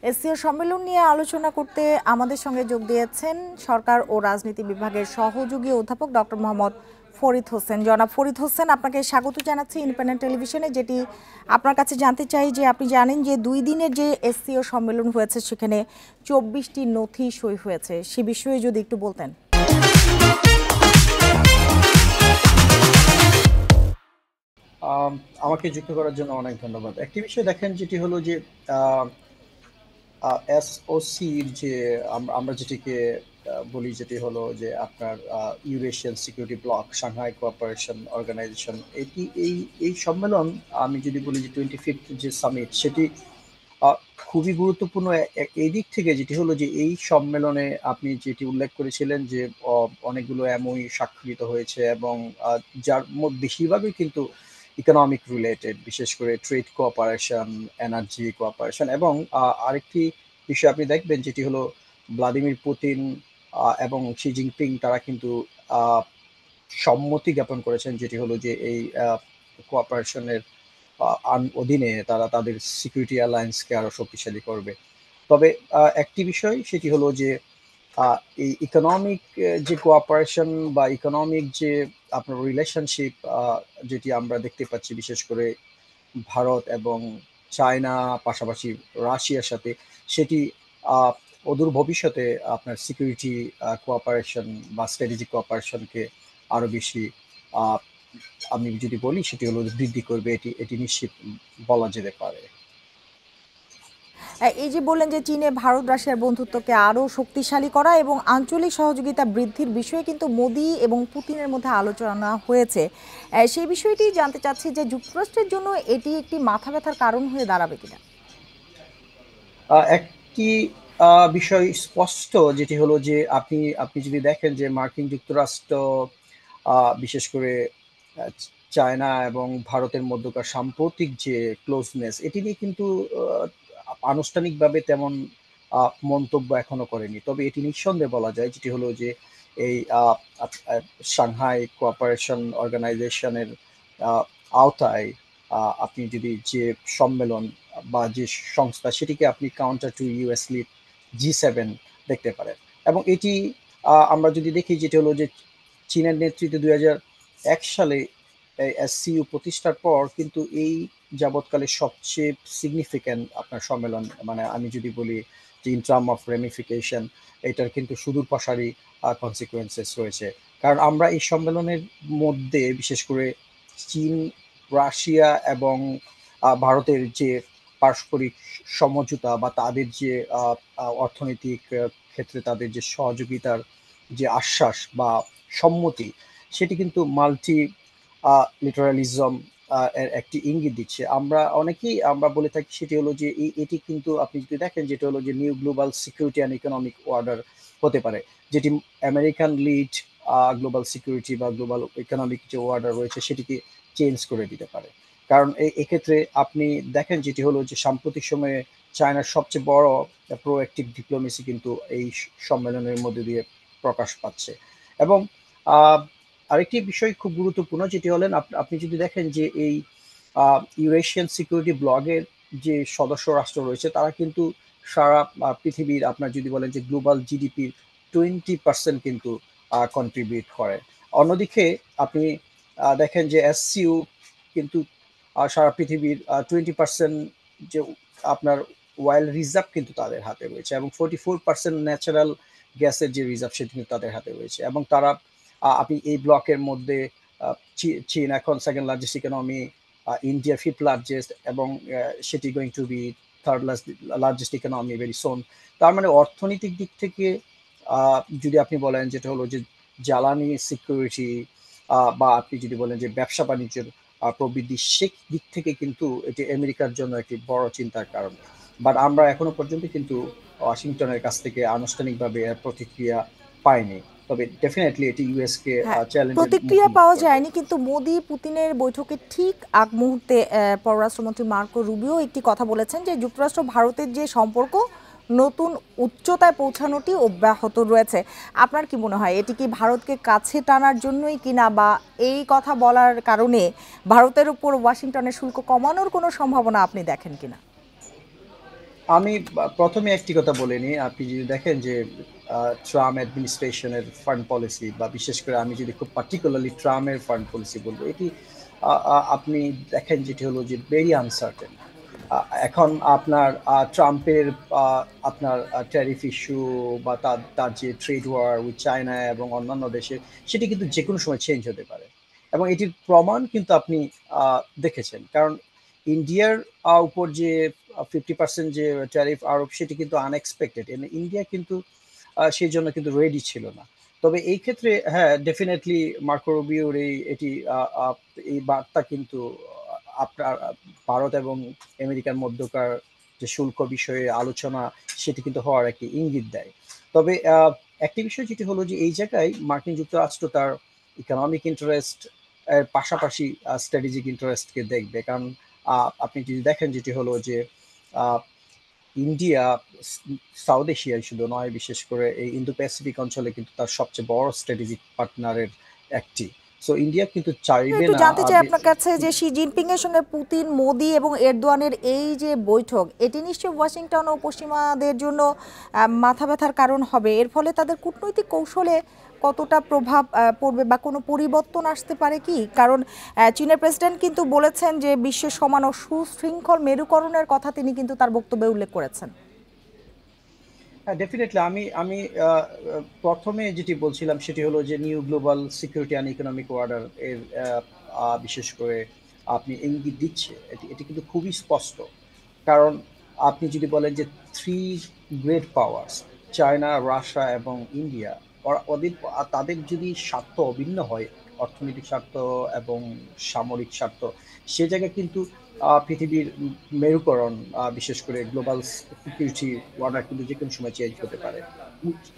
SCO সম্মেলন নিয়ে আলোচনা করতে আমাদের সঙ্গে যোগ দিয়েছেন সরকার ও রাজনীতি বিভাগের সহযোগী অধ্যাপক ডক্টর মোহাম্মদ ফরিদ হোসেন। জনাব ফরিদ হোসেন, আপনাকে স্বাগত জানাচ্ছি ইন্ডিপেন্ডেন্ট টেলিভিশনে। যেটি আপনার কাছে জানতে চাই যে আপনি জানেন যে 2 দিনের যে এসসিও সম্মেলন হয়েছে সেখানে 24টি নথি সই হয়েছে, সে বিষয়ে যদি একটু বলতেন। আমাকে যুক্ত করার জন্য অনেক ধন্যবাদ। একটি বিষয় দেখেন, যেটি হলো যে এসওসির যে আমরা যেটিকে বলি, যেটি হলো যে আপনার Eurasian security bloc, Shanghai cooperation organisation, এটি এই সম্মেলন, আমি যদি বলি যে 25th যে সামিট, সেটি খুবই গুরুত্বপূর্ণ এই দিক থেকে, যেটি হলো যে এই সম্মেলনে আপনি যেটি উল্লেখ করেছিলেন যে অনেকগুলো এমওই স্বাক্ষরিত হয়েছে এবং যার মধ্যে বেশিরভাগই কিন্তু ইকোনমিক রিলেটেড, বিশেষ করে ট্রেড কোঅপারেশন, এনার্জি কোঅপারেশন। এবং আরেকটি বিষয় আপনি দেখবেন, যেটি হলো ভ্লাদিমির পুতিন এবং শি জিনপিং, তারা কিন্তু সম্মতি জ্ঞাপন করেছেন, যেটি হলো যে এই কোঅপারেশনের অধীনে তারা তাদের সিকিউরিটি অ্যালায়েন্সকে আরো শক্তিশালী করবে। তবে একটি বিষয়, সেটি হলো যে এই ইকোনমিক যে কোঅপারেশন বা ইকোনমিক যে আপনার রিলেশনশিপ, যেটি আমরা দেখতে পাচ্ছি বিশেষ করে ভারত এবং চায়না, পাশাপাশি রাশিয়ার সাথে, সেটি অদূর ভবিষ্যতে আপনার সিকিউরিটি কোঅপারেশন বা স্ট্র্যাটেজিক কোঅপারেশনকে আরো বেশি আমি যদি বলি, সেটি হলো বৃদ্ধি করবে, এটি নিশ্চিত বলা যেতে পারে। এই যে বললেন যে চীনে ভারত রাশিয়ার বন্ধুত্বকে আরও শক্তিশালী করা এবং আঞ্চলিক সহযোগিতা বৃদ্ধির বিষয়ে কিন্তু মোদি এবং পুতিনের মধ্যে আলোচনা হয়েছে, সেই বিষয়টি জানতে চাচ্ছি যে যুক্তরাষ্ট্রের জন্য এটি একটি মাথা ব্যথার কারণ হয়ে দাঁড়াবে কিনা। একটি বিষয় স্পষ্ট, যেটি হলো যে আপনি যদি দেখেন যে মার্কিন যুক্তরাষ্ট্র, বিশেষ করে চায়না এবং ভারতের মধ্যকার সাম্প্রতিক যে ক্লোজনেস, এটি নিয়ে কিন্তু আনুষ্ঠানিকভাবে তেমন মন্তব্য এখনো করেনি। তবে এটি নিঃসন্দেহে বলা যায়, যেটি হলো যে এই সাংহাই কোঅপারেশন অর্গানাইজেশনের আওতায় আপনি যদি যে সম্মেলন বা যে সংস্থা, সেটিকে আপনি counter two US lead G7 দেখতে পারেন। এবং এটি আমরা যদি দেখি, যেটি হলো যে চীনের নেতৃত্বে 2001 সালে এসসিইউ প্রতিষ্ঠার পর কিন্তু এই যাবৎকালে সবচেয়ে সিগনিফিক্যান্ট আপনার সম্মেলন, মানে আমি যদি বলি যে ইন টার্ম অফ রেমিফিকেশন, এটার কিন্তু সুদূর প্রসারী কনসিকুয়েন্সেস রয়েছে। কারণ আমরা এই সম্মেলনের মধ্যে বিশেষ করে চীন, রাশিয়া এবং ভারতের যে পারস্পরিক সমঝোতা বা তাদের যে অর্থনৈতিক ক্ষেত্রে তাদের যে সহযোগিতার যে আশ্বাস বা সম্মতি, সেটি কিন্তু মাল্টি লিটারালিজম এর একটি ইঙ্গিত দিচ্ছে। অনেকেই আমরা বলে থাকি, সেটি হলো যে এটি কিন্তু আপনি যদি দেখেন, যেটা হলো যে new global security and economic order হতে পারে, যেটি আমেরিকান লিড গ্লোবাল সিকিউরিটি বা গ্লোবাল ইকোনমিক যে অর্ডার রয়েছে, সেটিকে চেঞ্জ করে দিতে পারে। কারণ এক্ষেত্রে আপনি দেখেন, যেটি হলো যে সাম্প্রতিক সময়ে চায়নার সবচেয়ে বড় প্রোঅ্যাক্টিভ ডিপ্লোমেসি কিন্তু এই সম্মেলনের মধ্যে দিয়ে প্রকাশ পাচ্ছে। এবং আরেকটি বিষয় খুব গুরুত্বপূর্ণ, যেটি হলেন আপনি যদি দেখেন যে এই ইউরেশিয়ান সিকিউরিটি ব্লগের যে সদস্য রাষ্ট্র রয়েছে, তারা কিন্তু সারা পৃথিবীর, আপনার যদি বলেন যে গ্লোবাল জিডিপির 20% কিন্তু কন্ট্রিবিউট করে। অন্যদিকে আপনি দেখেন যে এসসিইউ কিন্তু সারা পৃথিবীর 20% যে আপনার ওয়াইল্ড রিজার্ভ কিন্তু তাদের হাতে রয়েছে, এবং 44% ন্যাচারাল গ্যাসের যে রিজার্ভ, সেটি কিন্তু তাদের হাতে রয়েছে। এবং তারা আপনি এই ব্লকের মধ্যে চীন এখন second largest economy, India fifth largest, এবং সেটি going to be third largest economy very soon. তার মানে অর্থনৈতিক দিক থেকে যদি আপনি বলেন, যেটা হলো যে জ্বালানি সিকিউরিটি, বা আপনি যদি বলেন যে ব্যবসা বাণিজ্যের প্রবৃদ্ধি, সে দিক থেকে কিন্তু এটি আমেরিকার জন্য একটি বড় চিন্তার কারণ। বাট আমরা এখনো পর্যন্ত কিন্তু ওয়াশিংটনের কাছ থেকে আনুষ্ঠানিকভাবে প্রতিক্রিয়া পাইনি। তবে ডেফিনেটলি এটি ইউএস কে হ্যাঁ, চ্যালেঞ্জের প্রতিক্রিয়া মুখোমুখি পাওয়া করবে। যায়নি, কিন্তু মোদি পুতিনের বৈঠকের ঠিক আগ মুহূর্তে পররাষ্ট্রমন্ত্রী মার্কো রুবিও একটি কথা বলেছেন যে যুক্তরাষ্ট্র ভারতের যে সম্পর্ক নতুন উচ্চতায় পৌঁছানোটি অব্যাহত রয়েছে। আপনার কি মনে হয়, এটি কি ভারতকে কাছে টানার জন্যই কিনা, বা এই কথা বলার কারণে ভারতের উপর ওয়াশিংটনের শুল্ক কমানোর কোনো সম্ভাবনা আপনি দেখেন কিনা? আমি প্রথমে একটি কথা বলে নিই। আপনি যদি দেখেন যে ট্রাম্প অ্যাডমিনিস্ট্রেশনের ফান্ড পলিসি, বা বিশেষ করে আমি যদি খুব পার্টিকুলারলি ট্রাম্পের ফান্ড পলিসি বলবো, এটি আপনি দেখেন যেটি হলো যে ভেরি আনসার্টেন। এখন আপনার ট্রাম্পের আপনার ট্যারিফ ইস্যু বা তার তার যে ট্রেড ওয়ার উইথ চায়না এবং অন্যান্য দেশে, সেটি কিন্তু যে কোনো সময় চেঞ্জ হতে পারে। এবং এটির প্রমাণ কিন্তু আপনি দেখেছেন, কারণ ইন্ডিয়ার উপর যে 50% যে ট্যারিফ আরোপ, সেটি কিন্তু আনএক্সপেক্টেড। ইন্ডিয়া কিন্তু সেই জন্য কিন্তু রেডি ছিল না। তবে এই ক্ষেত্রে হ্যাঁ, ডেফিনেটলি মার্কো রুবিওর এই বার্তা কিন্তু আপনার ভারত এবং আমেরিকার মধ্যকার যে শুল্ক বিষয়ে আলোচনা, সেটি কিন্তু হওয়ার একটি ইঙ্গিত দেয়। তবে একটি বিষয় যেটি হলো যে এই জায়গায় মার্কিন যুক্তরাষ্ট্র তার ইকোনমিক ইন্টারেস্ট এর পাশাপাশি স্ট্র্যাটেজিক ইন্টারেস্টকে দেখবে। কারণ আপনি যদি দেখেন যেটি হলো যে আহ, ইন্ডিয়া সাউথ এশিয়ায় শুধু নয়, বিশেষ করে এই ইন্দো প্যাসিফিক অঞ্চলে কিন্তু তার সবচেয়ে বড় স্ট্র্যাটেজিক পার্টনারের একটি। সো ইন্ডিয়া কিন্তু চাইবে একটু না জানতে চাই আপনার কাছে যে শি জিনপিং এর সঙ্গে পুতিন, মোদি এবং এরদোয়ানের এই যে বৈঠক, এটি নিশ্চয়ই ওয়াশিংটন ও পশ্চিমাদের জন্য মাথা ব্যথার কারণ হবে। এর ফলে তাদের কূটনৈতিক কৌশলে কতটা প্রভাব পড়বে বা কোনো পরিবর্তন আসতে পারে কি? কারণ চীনের প্রেসিডেন্ট কিন্তু বলেছেন যে বিশ্বের সমান ও সুশৃঙ্খল মেরুকরণের কথা তিনি কিন্তু তার বক্তব্যে উল্লেখ করেছেন। হ্যাঁ, ডেফিনেটলি। আমি আমি প্রথমে যেটি বলছিলাম সেটি হলো যে new global security and economic order এর বিশেষ করে আপনি ইঙ্গিত দিচ্ছে, এটি এটি কিন্তু খুবই স্পষ্ট। কারণ আপনি যদি বলেন যে three great powers, China, Russia এবং ইন্ডিয়া, ওদের তাদের যদি স্বার্থ অভিন্ন হয়, অর্থনৈতিক স্বার্থ এবং সামরিক স্বার্থ, সে জায়গায় কিন্তু পৃথিবীর মেরুকরণ, বিশেষ করে গ্লোবাল সিকিউরিটি অর্ডার কিন্তু যে কোনো সময় চেঞ্জ হতে পারে।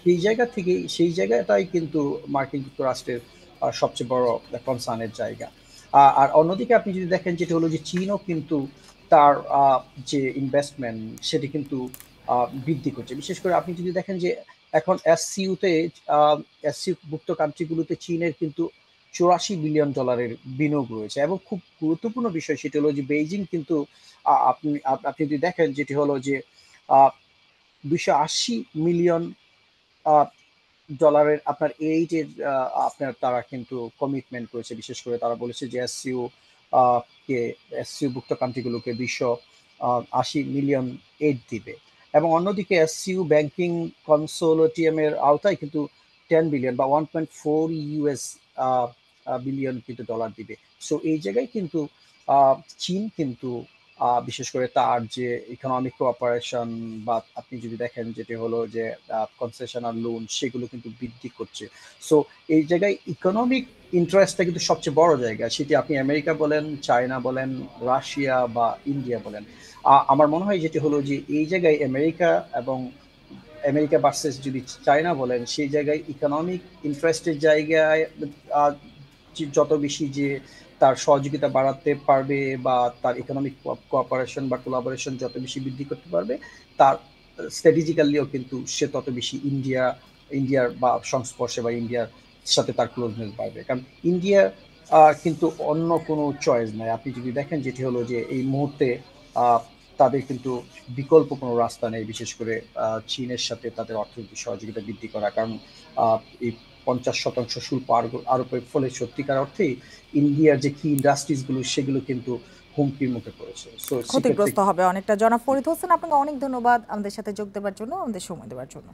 সেই জায়গা থেকে সেই জায়গাটাই কিন্তু মার্কিন যুক্তরাষ্ট্রের সবচেয়ে বড় কনসার্নের জায়গা। আর অন্যদিকে আপনি যদি দেখেন যেটা হলো যে চীনও কিন্তু তার যে ইনভেস্টমেন্ট, সেটি কিন্তু বৃদ্ধি করছে। বিশেষ করে আপনি যদি দেখেন যে এখন এসসিইউতে, এসসিইউ ভুক্ত কান্ট্রিগুলোতে চীনের কিন্তু $84 বিলিয়ন বিনিয়োগ রয়েছে। এবং খুব গুরুত্বপূর্ণ বিষয় সেটা হলো যে বেইজিং কিন্তু আপনি যদি দেখেন যেটি হলো যে আহ, 280 মিলিয়ন ডলারের আপনার এইডের আপনার তারা কিন্তু কমিটমেন্ট করেছে। বিশেষ করে তারা বলেছে যে কে এসসিউ ভুক্ত কান্ট্রিগুলোকে 280 মিলিয়ন এইড দিবে। এবং অন্যদিকে এসসিউ ব্যাংকিং কনসোর্টিয়ামের আওতায় কিন্তু 10 বিলিয়ন বা 1.4 বিলিয়ন কিন্তু ডলার দিবে। সো এই জায়গায় কিন্তু চীন কিন্তু বিশেষ করে তার যে ইকোনমিক কোঅপারেশন, বা আপনি যদি দেখেন যেটি হলো যে কনসেশনাল লোন, সেগুলো কিন্তু বৃদ্ধি করছে। সো এই জায়গায় ইকোনমিক ইন্টারেস্টটা কিন্তু সবচেয়ে বড় জায়গা, সেটি আপনি আমেরিকা বলেন, চায়না বলেন, রাশিয়া বা ইন্ডিয়া বলেন। আমার মনে হয় যেটি হলো যে এই জায়গায় আমেরিকা ভার্সেস যদি চায়না বলেন, সেই জায়গায় ইকোনমিক ইন্টারেস্টের জায়গায় আহ, যত বেশি যে তার সহযোগিতা বাড়াতে পারবে, বা তার ইকোনমিক কোঅপারেশন বা কোলাবোরেশন যত বেশি বৃদ্ধি করতে পারবে, তার স্ট্র্যাটেজিক্যালিও কিন্তু সে তত বেশি ইন্ডিয়ার বা সংস্পর্শে, বা ইন্ডিয়ার সাথে তার ক্লোজনেস বাড়বে। কারণ ইন্ডিয়া কিন্তু অন্য কোনো চয়েস নাই। আপনি যদি দেখেন যেটি হলো যে এই মুহূর্তে আহ, তাদের কিন্তু বিকল্প কোনো রাস্তা নেই, বিশেষ করে চীনের সাথে তাদের অর্থনৈতিক সহযোগিতা বৃদ্ধি করা। কারণ এই 50% শুল্ক আরোপের ফলে সত্যিকার অর্থেই ইন্ডিয়ার যে কি ইন্ডাস্ট্রিজ গুলো, সেগুলো কিন্তু হুমকির মুখে পড়েছে। সো সেক্ষেত্রে ক্ষতিগ্রস্ত হবে অনেকটা। জনাব ফরিদ হোসেন, আপনাকে অনেক ধন্যবাদ আমাদের সাথে যোগ দেওয়ার জন্য, আমাদের সময় দেওয়ার জন্য।